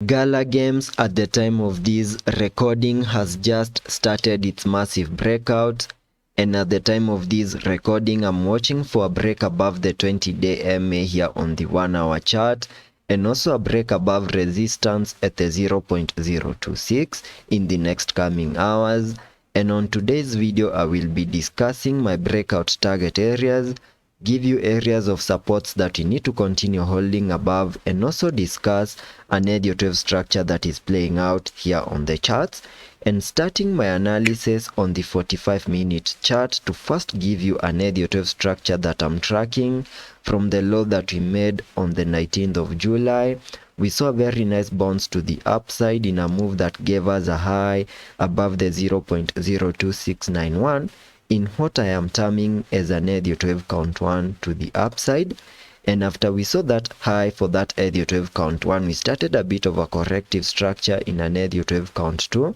Gala Games at the time of this recording has just started its massive breakout, and at the time of this recording I'm watching for a break above the 20-day MA here on the 1-hour chart, and also a break above resistance at the 0.026 in the next coming hours. And on today's video I will be discussing my breakout target areas, give you areas of supports that you need to continue holding above, and also discuss an Elliot wave structure that is playing out here on the charts, and starting my analysis on the 45-minute chart to first give you an Elliot wave structure that I'm tracking from the low that we made on the 19th of July. We saw a very nice bounce to the upside in a move that gave us a high above the 0.02691 in what I am terming as an Elliot wave count 1 to the upside. And after we saw that high for that Elliot wave count 1, we started a bit of a corrective structure in an Elliot wave count 2.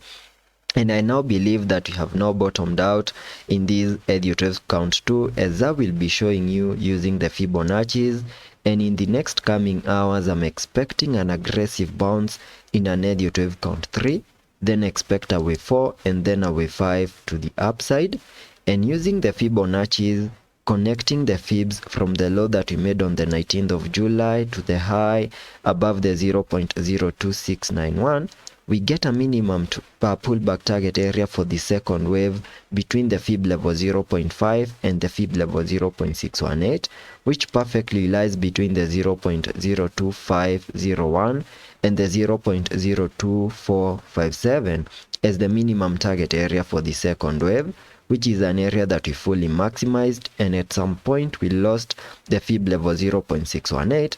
And I now believe that we have now bottomed out in this Elliot wave count 2, as I will be showing you using the Fibonacci's. And in the next coming hours, I'm expecting an aggressive bounce in an Elliot wave count 3, then expect a wave 4, and then a wave 5 to the upside. And using the Fibonacci's, connecting the fibs from the low that we made on the 19th of July to the high above the 0.02691, we get a minimum pullback target area for the second wave between the fib level 0.5 and the fib level 0.618, which perfectly lies between the 0.02501 and the 0.02457 as the minimum target area for the second wave, which is an area that we fully maximized, and at some point we lost the fib level 0.618,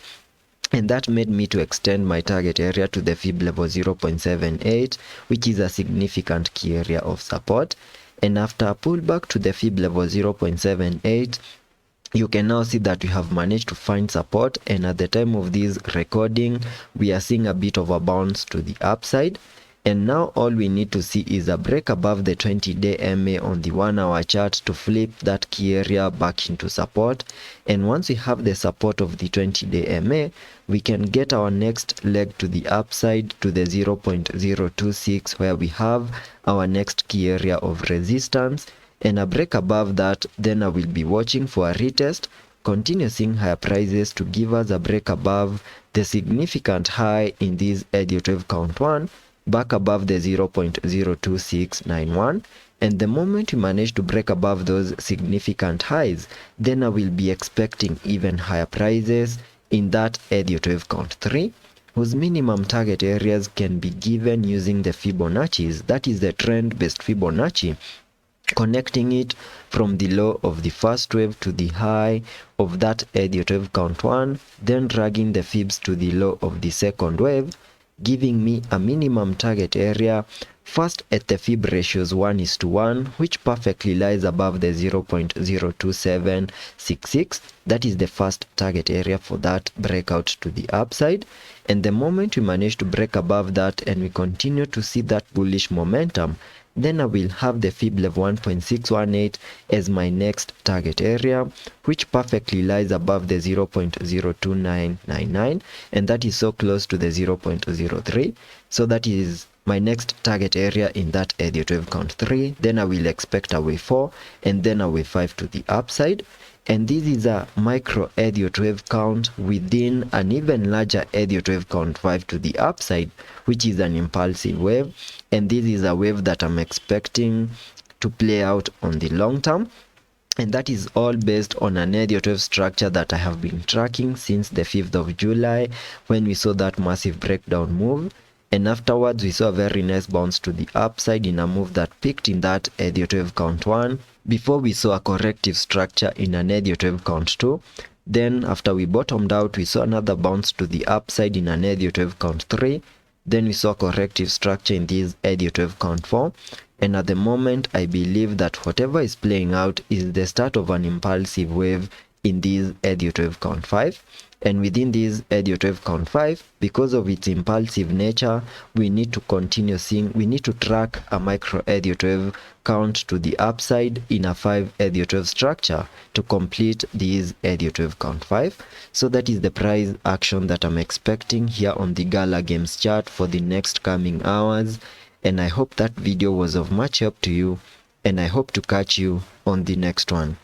and that made me to extend my target area to the fib level 0.78, which is a significant key area of support. And after a pullback to the fib level 0.78, you can now see that we have managed to find support, and at the time of this recording we are seeing a bit of a bounce to the upside. And now all we need to see is a break above the 20-day MA on the 1-hour chart to flip that key area back into support. And once we have the support of the 20-day MA, we can get our next leg to the upside to the 0.026, where we have our next key area of resistance, and a break above that. Then I will be watching for a retest, continue seeing higher prices to give us a break above the significant high in this Elliot wave count 1, back above the 0.02691, and the moment we manage to break above those significant highs, then I will be expecting even higher prices in that Elliot wave count 3, whose minimum target areas can be given using the Fibonacci's, that is the trend-based Fibonacci, connecting it from the low of the first wave to the high of that Elliot wave count 1, then dragging the fibs to the low of the second wave, giving me a minimum target area first at the fib ratios 1:1, which perfectly lies above the 0.02766. That is the first target area for that breakout to the upside. And the moment we manage to break above that and we continue to see that bullish momentum, then I will have the fib level 1.618 as my next target area, which perfectly lies above the 0.02999, and that is so close to the 0.03. So that is my next target area in that Elliot wave count 3. Then I will expect a wave 4 and then a wave 5 to the upside. And this is a micro Elliot wave count within an even larger Elliot wave count 5 to the upside, which is an impulsive wave. And this is a wave that I'm expecting to play out on the long term. And that is all based on an Elliot wave structure that I have been tracking since the 5th of July, when we saw that massive breakdown move. And afterwards we saw a very nice bounce to the upside in a move that peaked in that Elliot wave count 1, before we saw a corrective structure in an Elliot wave count 2. Then after we bottomed out, we saw another bounce to the upside in an Elliot wave count 3. Then we saw a corrective structure in this Elliot wave count 4. And at the moment I believe that whatever is playing out is the start of an impulsive wave in this Elliot wave count 5. And within this Elliot wave count 5, because of its impulsive nature, we need to continue seeing, we need to track a micro Elliot wave count to the upside in a 5 Elliot wave structure to complete this Elliot wave count 5. So that is the price action that I'm expecting here on the Gala Games chart for the next coming hours. And I hope that video was of much help to you, and I hope to catch you on the next one.